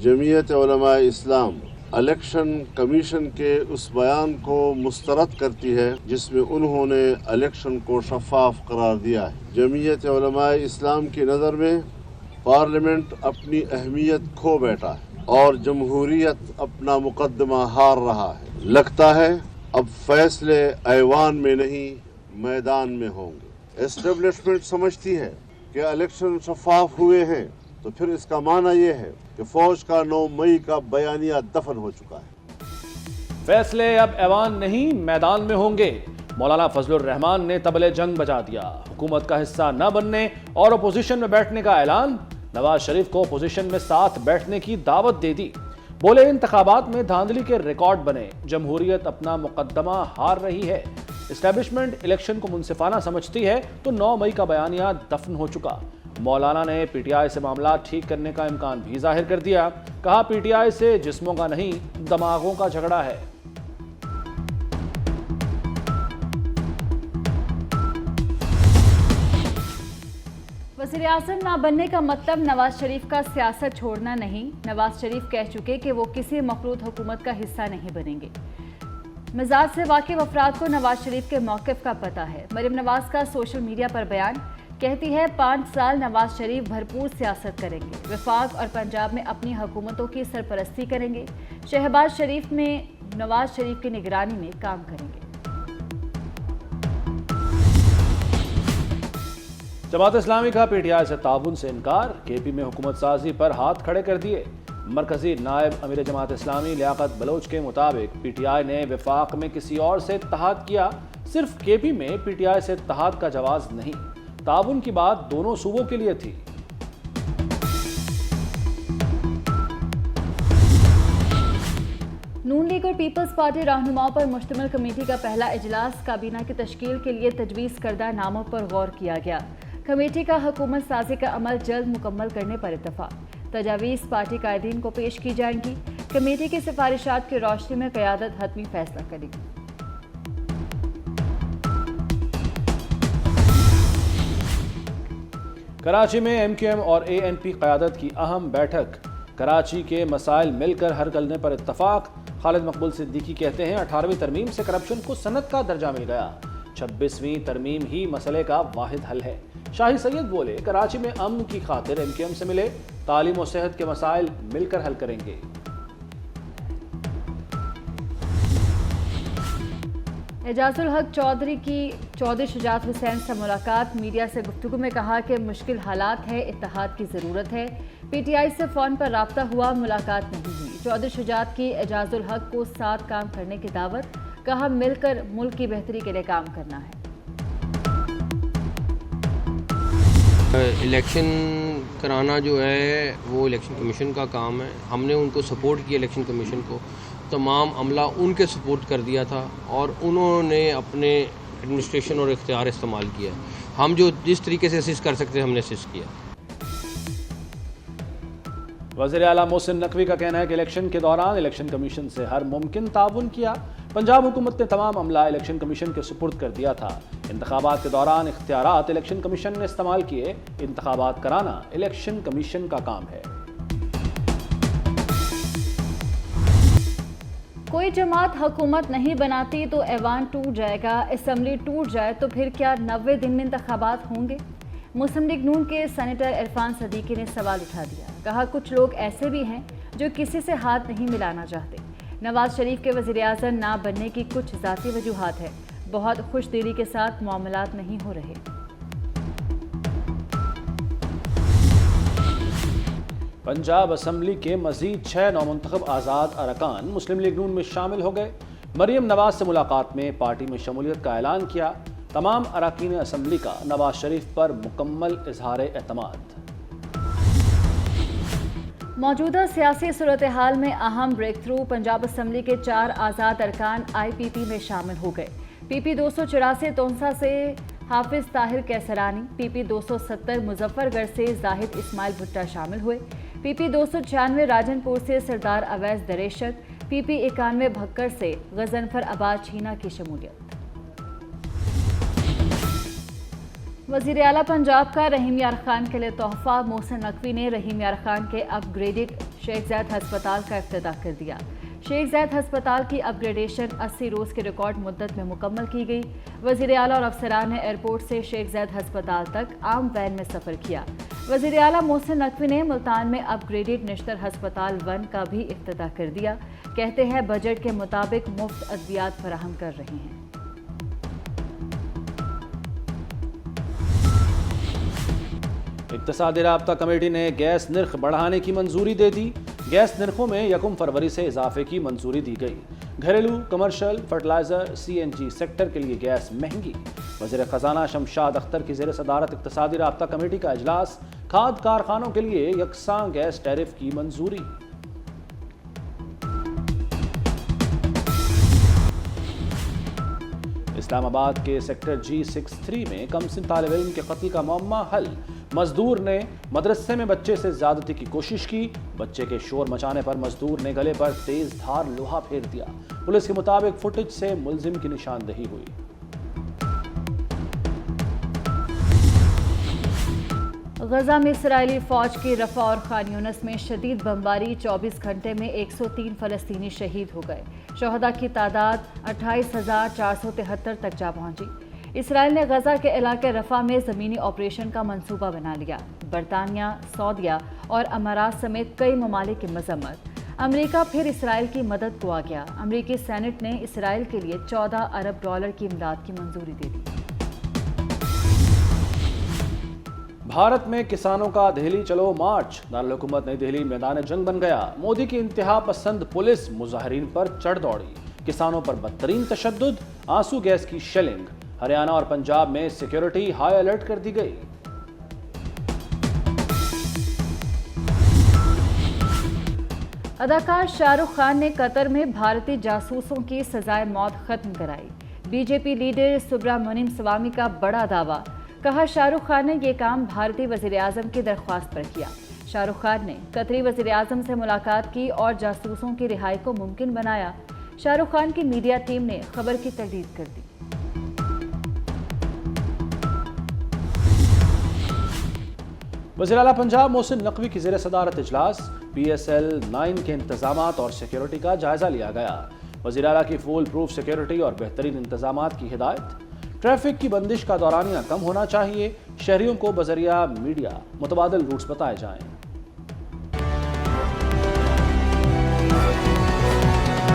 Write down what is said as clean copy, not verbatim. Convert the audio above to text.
जमीयत उलमा इस्लाम election commission के उस बयान को मुस्तरद करती है जिसमें उन्होंने इलेक्शन को शफाफ करार दिया है। जमीयत उलमा इस्लाम की नज़र में पार्लियामेंट अपनी अहमियत खो बैठा है और जमहूरियत अपना मुकदमा हार रहा है। लगता है अब फैसले ऐवान में नहीं मैदान में होंगे। एस्टेब्लिशमेंट समझती है कि इलेक्शन शफाफ हुए हैं तो फिर इसका माना ये है कि फौज का 9 मई का बयानिया दफन हो चुका है। फैसले अब ऐवान नहीं मैदान में होंगे। मौलाना फजलुर रहमान ने तबले जंग बजा दिया। हुकूमत का हिस्सा न बनने और अपोजिशन में बैठने का ऐलान। नवाज शरीफ को अपोजिशन में साथ बैठने की दावत दे दी। बोले इंतखाबात में धांधली के रिकॉर्ड बने, जमहूरियत अपना मुकदमा हार रही है। एस्टैब्लिशमेंट इलेक्शन को मुनसिफाना समझती है तो 9 मई का बयानिया दफन हो चुका। मौलाना ने पीटीआई से मामला ठीक करने का इम्कान भी जाहिर कर दिया। कहा पीटीआई से जिस्मों का नहीं दिमागों का झगड़ा है। वज़ीर आज़म ना बनने का मतलब नवाज शरीफ का सियासत छोड़ना नहीं। नवाज शरीफ कह चुके कि वो किसी मखलूत हुकूमत का हिस्सा नहीं बनेंगे। मिजाज से वाकिफ अफराद को नवाज शरीफ के मौक़िफ़ का पता है। मरियम नवाज का सोशल मीडिया पर बयान कहती है 5 साल नवाज शरीफ भरपूर सियासत करेंगे। वफाक और पंजाब में अपनी हुकूमतों की सरपरस्ती करेंगे। शहबाज शरीफ में नवाज शरीफ की निगरानी में काम करेंगे। जमात इस्लामी का पीटीआई से ताउन से इनकार। केपी में हुकूमत साजी पर हाथ खड़े कर दिए। मरकजी नायब अमीर जमात इस्लामी लियाकत बलोच के मुताबिक पीटीआई ने वफाक में किसी और से इत्तेहाद किया। सिर्फ केपी में पीटीआई से इत्तेहाद का जवाज नहीं, ताउन की बात दोनों सूबों के लिए थी। नून लीग और पीपल्स पार्टी रहनुमाओं पर मुश्तमिल कमेटी का पहला इजलास। काबीना की तश्कील के लिए तजवीज़ करदा नामों पर गौर किया गया। कमेटी का हुकूमत साजी का अमल जल्द मुकम्मल करने पर इत्तफाक। तजावीज़ पार्टी कायदीन को पेश की जाएंगी। कमेटी की सिफारिशात की रोशनी में क़यादत हतमी फैसला करेगी। कराची में एमक्यूएम और एएनपी क़यादत की अहम बैठक। कराची के मसाइल मिलकर हल करने पर इत्तफाक। खालिद मकबूल सिद्दीकी कहते हैं 18वीं तरमीम से करप्शन को सनद का दर्जा मिल गया। 26वीं तरमीम ही मसले का वाहिद हल है। शाही सैयद बोले कराची में अमन की खातिर एमक्यूएम से मिले, तालीम और सेहत के मसाइल मिलकर हल करेंगे। एजाजुल हक चौधरी की चौधरी शुजात हुसैन से मुलाकात। मीडिया से गुफ्तगू में कहा कि मुश्किल हालात है, इत्तेहाद की ज़रूरत है। पीटीआई से फ़ोन पर राब्ता हुआ, मुलाकात नहीं हुई। चौधरी शुजात की एजाजुल हक को साथ काम करने की दावत। कहा मिलकर मुल्क की बेहतरी के लिए काम करना है। इलेक्शन कराना जो है वो इलेक्शन कमीशन का काम है। हमने उनको सपोर्ट किया, इलेक्शन कमीशन को तमाम अमला उनके सपोर्ट कर दिया था और उन्होंने अपने एडमिनिस्ट्रेशन और इख्तियार इस्तेमाल किया। हम जो जिस तरीके से असिस्ट कर सकते हैं हमने असिस्ट किया। वज़ीर आला मोहसिन नकवी का कहना है कि इलेक्शन के दौरान इलेक्शन कमीशन से हर मुमकिन ताउन किया। पंजाब हुकूमत ने तमाम अमला इलेक्शन कमीशन के सुपुर्द कर दिया था। इंतखाबात के दौरान इख्तियारात इलेक्शन कमीशन ने इस्तेमाल किए। इंतखाबात कराना इलेक्शन कमीशन का काम है। कोई जमात हुकूमत नहीं बनाती तो ऐवान टूट जाएगा, असम्बली टूट जाए तो फिर क्या 90 दिन में इंतखाबात होंगे? मुस्लिम लीग नून के सेनेटर इरफान सदीकी ने सवाल उठा दिया। कहा कुछ लोग ऐसे भी हैं जो किसी से हाथ नहीं मिलाना चाहते। नवाज शरीफ के वज़ीर आज़म ना बनने की कुछ ज़ाती वजूहात है, बहुत खुश दिली के साथ मामलात नहीं हो रहे। पंजाब असम्बली के मजीद 6 नौमुंतखब आज़ाद अरकान मुस्लिम लीग नून में शामिल हो गए। मरियम नवाज से मुलाकात में पार्टी में शमूलियत का ऐलान किया। तमाम अरकान असम्बली का नवाज शरीफ पर मुकम्मल इजहार एतमाद। मौजूदा सियासी सूरत हाल में अहम ब्रेक थ्रू। पंजाब असम्बली के 4 आज़ाद अरकान IPP में शामिल हो गए। PP 284 तोंसा से हाफिज ताहिर कैसरानी, PP 270 मुजफ्फरगढ़ से जाहिद इस्माइल भुट्टा शामिल हुए। PP 296 राजनपुर से सरदार अवैस दरेशत, PP 91 भक्कर से गजनफर आबाद छीना की शमूलियत। वज़ीर आला पंजाब का रहीम यार खान के लिए तोहफा। मोहसिन नकवी ने रहीम यार खान के अपग्रेडेड शेख ज़ैद हस्पताल का इफ्तिताह कर दिया। शेख ज़ैद हस्पताल की अपग्रेडेशन 80 रोज़ की रिकॉर्ड मुद्दत में मुकम्मल की गई। वज़ीर आला और अफसरान ने एयरपोर्ट से शेख ज़ैद हस्पताल तक आम वैन में सफ़र किया। वज़ीर आला मोहसिन नकवी ने मुल्तान में अपग्रेडेड निश्तर हस्पताल 1 का भी इफ्तिताह कर दिया। कहते हैं बजट के मुताबिक मुफ्त अद्वियात फराहम कर रहे हैं। इक्तिसादी राब्ता कमेटी ने गैस निर्ख बढ़ाने की मंजूरी दे दी। गैस निर्खों में 1 फरवरी से इजाफे की मंजूरी दी गई। घरेलू, कमर्शियल, फर्टिलाइजर, CNG सेक्टर के लिए गैस महंगी। वज़ीर खजाना शमशाद अख्तर की ज़ेर सदारत इक्तिसादी राब्ता कमेटी का इजलास। खाद कारखानों के लिए यकसां गैस टैरिफ की मंजूरी। इस्लामाबाद के सेक्टर G63 में कमसिन तालिब इल्म के कत्ल का मामला हल। मजदूर ने मदरसे में बच्चे से ज्यादती की कोशिश की। बच्चे के शोर मचाने पर मजदूर ने गले पर तेज धार लोहा फेर दिया। पुलिस के मुताबिक फुटेज से मुलजिम की निशानदेही हुई। गजा में इसराइली फौज की रफा और खान यूनिस में शदीद बमबारी। 24 घंटे में 103 फलस्तीनी शहीद हो गए। शोहदा की तादाद 28,473 तक जा पहुंची। इसराइल ने गजा के इलाके रफा में ज़मीनी ऑपरेशन का मंसूबा बना लिया। बरतानिया, सऊदीया और अमारात समेत कई ममालिक की मजम्मत। अमेरिका फिर इसराइल की मदद को आ गया। अमेरिकी सेनेट ने इसराइल के लिए $14 अरब की इमदाद की मंजूरी दे दी। भारत में किसानों का दिल्ली चलो मार्च। दारुल हुकूमत नई दिल्ली मैदान जंग बन गया। मोदी की इंतहा पसंद पुलिस मुजाहिरीन पर चढ़ दौड़ी। किसानों पर बदतरीन तशद्दुद, आंसू गैस की शेलिंग। हरियाणा और पंजाब में सिक्योरिटी हाई अलर्ट कर दी गई। अदाकार शाहरुख खान ने कतर में भारतीय जासूसों की सजाए मौत खत्म कराई। बीजेपी लीडर सुब्रमण्यम स्वामी का बड़ा दावा। कहा शाहरुख खान ने यह काम भारतीय वज़ीर आज़म की दरख्वास्त पर किया। शाहरुख खान ने कतरी वज़ीर आज़म से मुलाकात की और जासूसों की रिहाई को मुमकिन बनाया। शाहरुख खान की मीडिया टीम ने खबर की तस्दीक कर दी। वज़ीर आला पंजाब मोहसिन नकवी की ज़ेर सदारत इजलास। PSL 9 के इंतजामात और सिक्योरिटी का जायजा लिया गया। वज़ीर आला की फुल प्रूफ सिक्योरिटी और बेहतरीन इंतजामात की हिदायत। ट्रैफिक की बंदिश का दौरानिया कम होना चाहिए। शहरियों को बजरिया मीडिया मुतबादिल रूट्स बताए जाएं।